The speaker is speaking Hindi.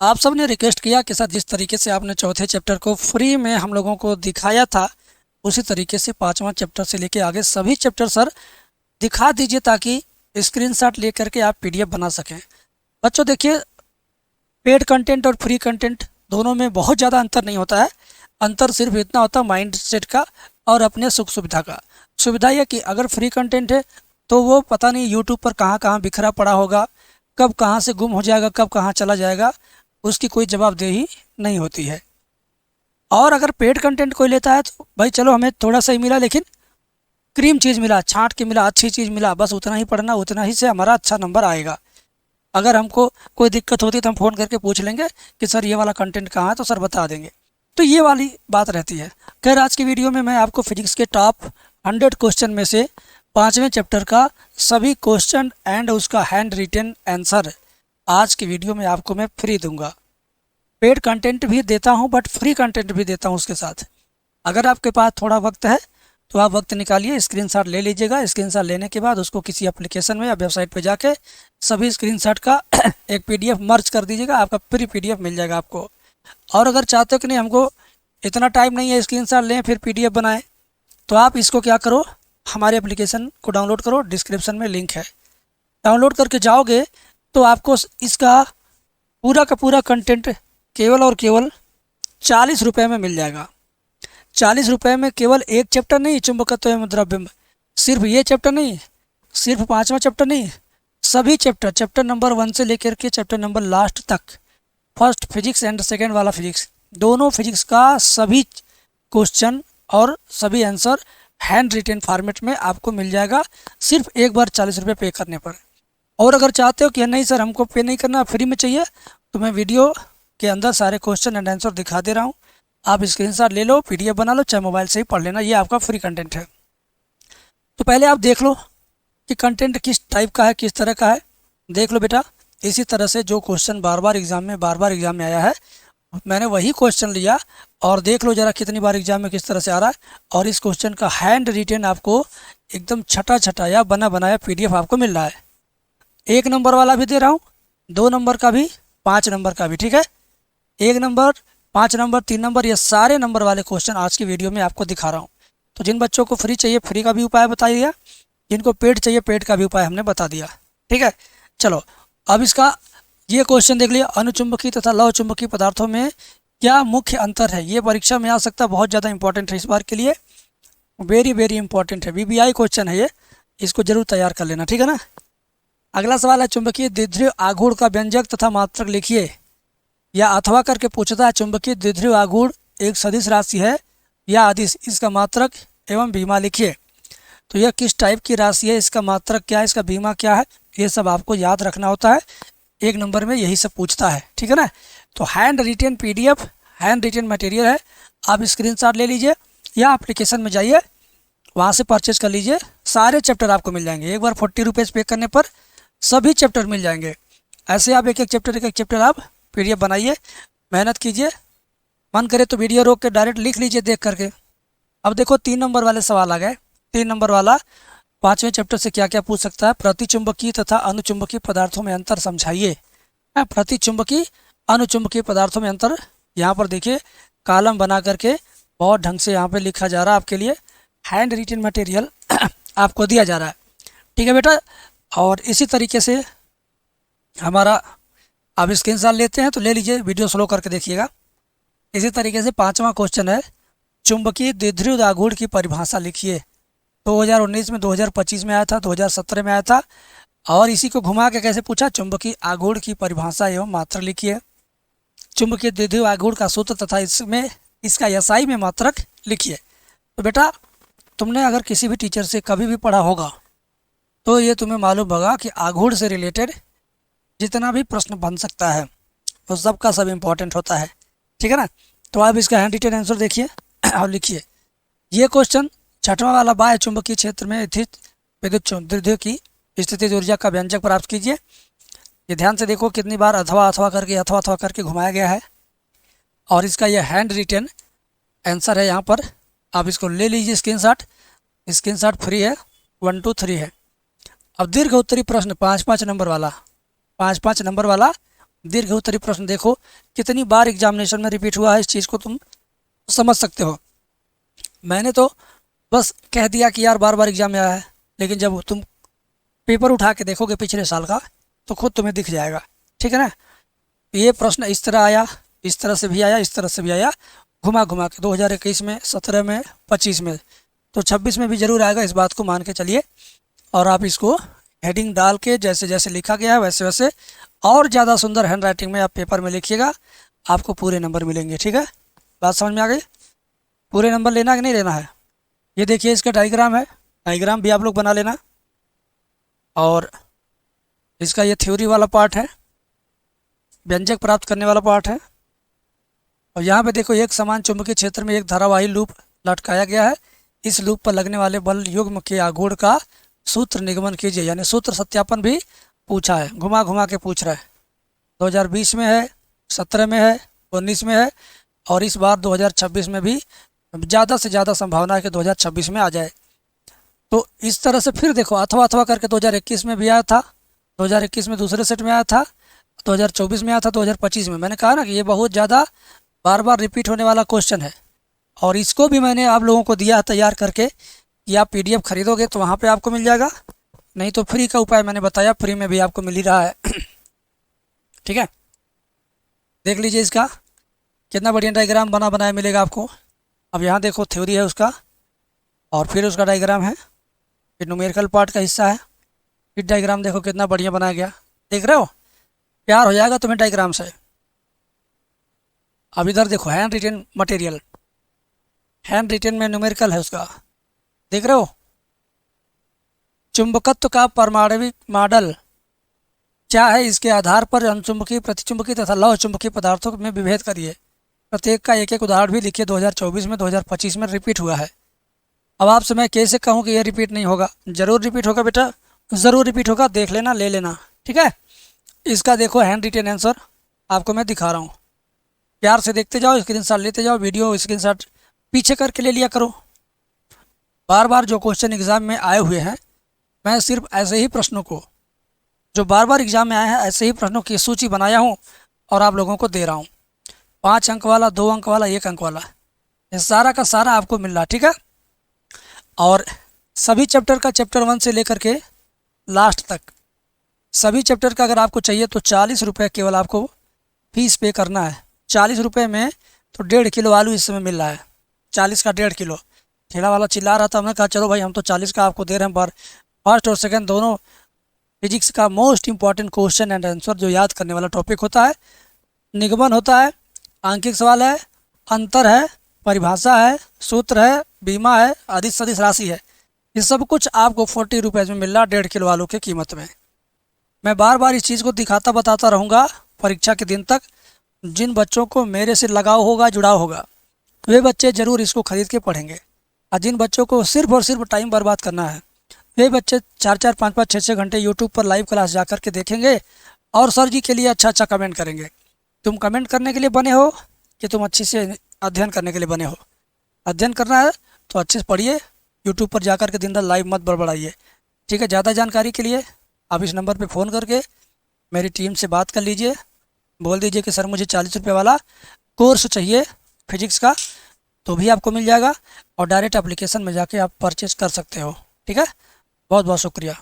आप सब ने रिक्वेस्ट किया कि सर जिस तरीके से आपने चौथे चैप्टर को फ्री में हम लोगों को दिखाया था, उसी तरीके से पांचवा चैप्टर से लेके आगे सभी चैप्टर सर दिखा दीजिए, ताकि स्क्रीनशॉट ले करके आप पीडीएफ बना सकें। बच्चों देखिए, पेड कंटेंट और फ्री कंटेंट दोनों में बहुत ज़्यादा अंतर नहीं होता है। अंतर सिर्फ इतना होता है माइंड सेट का और अपने सुख सुविधा का। सुविधा यह कि अगर फ्री कंटेंट है तो वो पता नहीं यूट्यूब पर कहाँ कहाँ बिखरा पड़ा होगा, कब कहाँ से गुम हो जाएगा, कब कहाँ चला जाएगा, उसकी कोई जवाबदेही नहीं होती है। और अगर पेड कंटेंट कोई लेता है तो भाई चलो हमें थोड़ा सा ही मिला, लेकिन क्रीम चीज़ मिला, छांट के मिला, अच्छी चीज़ मिला, बस उतना ही पढ़ना, उतना ही से हमारा अच्छा नंबर आएगा। अगर हमको कोई दिक्कत होती है तो हम फ़ोन करके पूछ लेंगे कि सर ये वाला कंटेंट कहाँ है, तो सर बता देंगे। तो ये वाली बात रहती है। खैर आज की वीडियो में मैं आपको फिजिक्स के टॉप 100 क्वेश्चन में से पाँचवें चैप्टर का सभी क्वेश्चन एंड उसका हैंड रिटन आंसर आज की वीडियो में आपको मैं फ्री दूंगा। पेड कंटेंट भी देता हूं बट फ्री कंटेंट भी देता हूं उसके साथ। अगर आपके पास थोड़ा वक्त है तो आप वक्त निकालिए, स्क्रीनशॉट ले लीजिएगा। स्क्रीनशॉट लेने के बाद उसको किसी एप्लीकेशन में या वेबसाइट पे जाके सभी स्क्रीनशॉट का एक पीडीएफ मर्ज कर दीजिएगा, आपका फ्री पीडीएफ मिल जाएगा आपको। और अगर चाहते हो कि नहीं हमको इतना टाइम नहीं है स्क्रीनशॉट लें फिर पीडीएफ बनाएं, तो आप इसको क्या करो, हमारे एप्लीकेशन को डाउनलोड करो, डिस्क्रिप्शन में लिंक है। डाउनलोड करके जाओगे तो आपको इसका पूरा का पूरा कंटेंट केवल और केवल 40 रुपये में मिल जाएगा। 40 रुपये में केवल एक चैप्टर नहीं, चुंबकत्व एवं द्रव्य, सिर्फ ये चैप्टर नहीं, सिर्फ पांचवा चैप्टर नहीं, सभी चैप्टर, चैप्टर नंबर 1 से लेकर के चैप्टर नंबर लास्ट तक, फर्स्ट फिजिक्स एंड सेकेंड वाला फिजिक्स, दोनों फिजिक्स का सभी क्वेश्चन और सभी आंसर हैंड रिटेन फॉर्मेट में आपको मिल जाएगा, सिर्फ एक बार 40 रुपये पे करने पर। और अगर चाहते हो कि नहीं सर हमको पे नहीं करना, फ्री में चाहिए, तो मैं वीडियो के अंदर सारे क्वेश्चन एंड आंसर दिखा दे रहा हूँ, आप स्क्रीनशॉट ले लो, पीडीएफ बना लो, चाहे मोबाइल से ही पढ़ लेना, ये आपका फ्री कंटेंट है। तो पहले आप देख लो कि कंटेंट किस टाइप का है, किस तरह का है। देख लो बेटा, इसी तरह से जो क्वेश्चन बार बार एग्जाम में आया है, मैंने वही क्वेश्चन लिया और देख लो जरा कितनी बार एग्जाम में किस तरह से आ रहा है। और इस क्वेश्चन का हैंड रिटेन आपको एकदम छटा छटाया बना बनाया पीडीएफ आपको मिल रहा है। 1 नंबर वाला भी दे रहा हूँ, 2 नंबर का भी, 5 नंबर का भी, ठीक है। 1 नंबर, 5 नंबर, 3 नंबर, ये सारे नंबर वाले क्वेश्चन आज की वीडियो में आपको दिखा रहा हूँ। तो जिन बच्चों को फ्री चाहिए फ्री का भी उपाय बता दिया, जिनको पेड चाहिए पेड का भी उपाय हमने बता दिया, ठीक है। चलो अब इसका ये क्वेश्चन देख लिया, अनुचुंबकीय तथा लौह चुंबकीय पदार्थों में क्या मुख्य अंतर है। ये परीक्षा में आ सकता है, बहुत ज़्यादा इंपॉर्टेंट है इस बार के लिए, वेरी वेरी इंपॉर्टेंट है, वीवीआई क्वेश्चन है ये, इसको जरूर तैयार कर लेना, ठीक है ना। अगला सवाल है, चुंबकीय द्विध्रुव आघूर्ण का व्यंजक तथा मात्रक लिखिए, या अथवा करके पूछता है। चुंबकीय द्विध्रुव आघूर्ण एक सदिश राशि है या अदिश, इसका मात्रक एवं बीमा लिखिए। तो यह किस टाइप की राशि है, इसका मात्रक क्या है, इसका बीमा क्या है, ये सब आपको याद रखना होता है। 1 नंबर में यही सब पूछता है, ठीक है ना। तो hand retain PDF, hand retain material है, आप स्क्रीनशॉट ले लीजिए या एप्लीकेशन में जाइए, वहाँ से परचेज कर लीजिए, सारे चैप्टर आपको मिल जाएंगे। एक बार 40 रुपीज़ पे करने पर सभी चैप्टर मिल जाएंगे। ऐसे आप एक एक चैप्टर आप पीडीएफ बनाइए, मेहनत कीजिए, मन करे तो वीडियो रोक के डायरेक्ट लिख लीजिए देख करके। अब देखो 3 नंबर वाले सवाल आ गए। 3 नंबर वाला 5वें चैप्टर से क्या क्या पूछ सकता है, प्रतिचुंबकीय तथा अनुचुंबकीय पदार्थों में अंतर समझाइए। प्रतिचुंबकीय अनुचुंबकीय पदार्थों में अंतर, यहाँ पर देखिए कॉलम बना करके बहुत ढंग से यहाँ पे लिखा जा रहा है आपके लिए, हैंड रिटन मटेरियल आपको दिया जा रहा है, ठीक है बेटा। और इसी तरीके से हमारा, आप स्क्रीनशॉट लेते हैं तो ले लीजिए, वीडियो स्लो करके देखिएगा। इसी तरीके से 5वां क्वेश्चन है, चुंबकीय द्विध्रुव आघूर्ण की परिभाषा लिखिए। 2019 में, 2025 में आया था, 2017 में आया था। और इसी को घुमा के कैसे पूछा, चुंबकीय आघूर्ण की परिभाषा एवं मात्रक लिखिए, चुंबकीय द्विध्रुव आघूर्ण का सूत्र तथा इसमें इसका एसआई में मात्रक लिखिए। तो बेटा तुमने अगर किसी भी टीचर से कभी भी पढ़ा होगा तो ये तुम्हें मालूम होगा कि आघूर्ण से रिलेटेड जितना भी प्रश्न बन सकता है वो सब का सब इम्पोर्टेंट होता है, ठीक है ना। तो आप इसका हैंड रिटेन आंसर देखिए और लिखिए। ये क्वेश्चन 6वां वाला, बाह्य चुंबकीय क्षेत्र में स्थित विद्युत द्विध्रुव की स्थितिज ऊर्जा का व्यंजक प्राप्त कीजिए। ये ध्यान से देखो कितनी बार अथवा अथवा करके घुमाया गया है, और इसका यह हैंड रिटेन आंसर है यहाँ पर, आप इसको ले लीजिए स्क्रीनशॉट फ्री है, 1 2 3 है। अब दीर्घ उत्तरी प्रश्न 5 5 नंबर वाला दीर्घ उत्तरी प्रश्न देखो कितनी बार एग्जामिनेशन में रिपीट हुआ है, इस चीज़ को तुम समझ सकते हो। मैंने तो बस कह दिया कि यार बार बार एग्जाम में आया है, लेकिन जब तुम पेपर उठा के देखोगे पिछले साल का तो खुद तुम्हें दिख जाएगा। ठीक है ना। ये प्रश्न इस तरह आया, इस तरह से भी आया, इस तरह से भी आया, घुमा घुमा के 2021 में, 17 में, 25 में, तो 26 में भी जरूर आएगा, इस बात को मान के चलिए। और आप इसको हेडिंग डाल के जैसे जैसे लिखा गया है वैसे वैसे और ज़्यादा सुंदर हैंड राइटिंग में आप पेपर में लिखिएगा, आपको पूरे नंबर मिलेंगे। ठीक है, बात समझ में आ गई। पूरे नंबर लेना कि नहीं लेना है। ये देखिए इसका डायग्राम है, डायग्राम भी आप लोग बना लेना। और इसका ये थ्योरी वाला पार्ट है, व्यंजक प्राप्त करने वाला पार्ट है। और यहाँ पे देखो एक समान चुंबकीय क्षेत्र में एक धारावाही लूप लटकाया गया है, इस लूप पर लगने वाले बल युग्म के आघूर्ण का सूत्र निगमन कीजिए। यानी सूत्र सत्यापन भी पूछा है, घुमा घुमा के पूछ रहा है। 2020 में है, 17 में है, 19 में है, और इस बार 2026 में भी ज़्यादा से ज़्यादा संभावना है कि 2026 में आ जाए। तो इस तरह से फिर देखो अथवा अथवा करके 2021 में भी आया था, 2021 में दूसरे सेट में आया था, 2024 में आया था, 2025 में। मैंने कहा ना कि ये बहुत ज़्यादा बार बार रिपीट होने वाला क्वेश्चन है। और इसको भी मैंने आप लोगों को दिया तैयार करके कि आप PDF खरीदोगे तो वहाँ पे आपको मिल जाएगा, नहीं तो फ्री का उपाय मैंने बताया, फ्री में भी आपको मिल ही रहा है। ठीक है, देख लीजिए इसका कितना बढ़िया डायग्राम बना बनाया मिलेगा आपको। अब यहाँ देखो थ्योरी है उसका, और फिर उसका डायग्राम है, फिर न्यूमेरिकल पार्ट का हिस्सा है, फिर डायग्राम देखो कितना बढ़िया बनाया गया। देख रहे हो, प्यार हो जाएगा तुम्हें डायग्राम से। अब इधर देखो hand retain material, hand retain में न्यूमेरिकल है उसका, देख रहे हो। चुंबकत्व का परमाणविक मॉडल क्या है, इसके आधार पर अनुचुंबकीय, प्रतिचुंबकीय तथा लौह चुंबकीय पदार्थों में विभेद करिए। प्रत्येक का एक एक उदाहरण भी लिखिए। 2024 में, 2025 में रिपीट हुआ है। अब आपसे मैं कैसे कहूँ कि ये रिपीट नहीं होगा, ज़रूर रिपीट होगा बेटा, ज़रूर रिपीट होगा, देख लेना, ले लेना। ठीक है, इसका देखो हैंड रिटेन आंसर आपको मैं दिखा रहा हूँ, प्यार से देखते जाओ, स्क्रीनशॉट लेते जाओ, वीडियो स्क्रीनशॉट पीछे करके ले लिया करो। बार बार जो क्वेश्चन एग्जाम में आए हुए हैं, मैं सिर्फ ऐसे ही प्रश्नों को, जो बार बार एग्जाम में आए हैं, ऐसे ही प्रश्नों की सूची बनाया हूँ और आप लोगों को दे रहा हूँ। 5 अंक वाला, 2 अंक वाला, 1 अंक वाला, ये सारा का सारा आपको मिल रहा है। ठीक है, और सभी चैप्टर का, चैप्टर 1 से लेकर के लास्ट तक सभी चैप्टर का अगर आपको चाहिए तो 40 रुपये केवल आपको फीस पे करना है। 40 रुपये में तो 1.5 किलो आलू इस समय मिल रहा है, 40 का 1.5 किलो। ठेला वाला चिल्ला रहा था, हमने कहा चलो भाई हम तो 40 का आपको दे रहे हैं, पर फर्स्ट और सेकंड दोनों फिजिक्स का most important question and answer जो याद करने वाला टॉपिक होता है, निगमन होता है, आंकिक सवाल है, अंतर है, परिभाषा है, सूत्र है, बीमा है, अधिक सदिश राशि है। ये सब कुछ आपको 40 रुपीज़ में मिल रहा है 1.5 किलो आलू की कीमत में। मैं बार बार इस चीज़ को दिखाता बताता रहूँगा परीक्षा के दिन तक। जिन बच्चों को मेरे से लगाव होगा, जुड़ाव होगा, वे बच्चे ज़रूर इसको खरीद के पढ़ेंगे। और जिन बच्चों को सिर्फ और सिर्फ टाइम बर्बाद करना है, वे बच्चे 4-4, 5-5, 6-6 घंटे यूट्यूब पर लाइव क्लास जा कर के देखेंगे और सर जी के लिए अच्छा अच्छा कमेंट करेंगे। तुम कमेंट करने के लिए बने हो कि तुम अच्छे से अध्ययन करने के लिए बने हो? अध्ययन करना है तो अच्छे से पढ़िए, यूट्यूब पर जाकर के दिन रात लाइव मत बड़बड़ाइए। ठीक है, ज़्यादा जानकारी के लिए आप इस नंबर पे फ़ोन करके मेरी टीम से बात कर लीजिए, बोल दीजिए कि सर मुझे 40 रुपये वाला कोर्स चाहिए फिजिक्स का, तो भी आपको मिल जाएगा। और डायरेक्ट एप्लीकेशन में जाके आप परचेज कर सकते हो। ठीक है, बहुत बहुत शुक्रिया।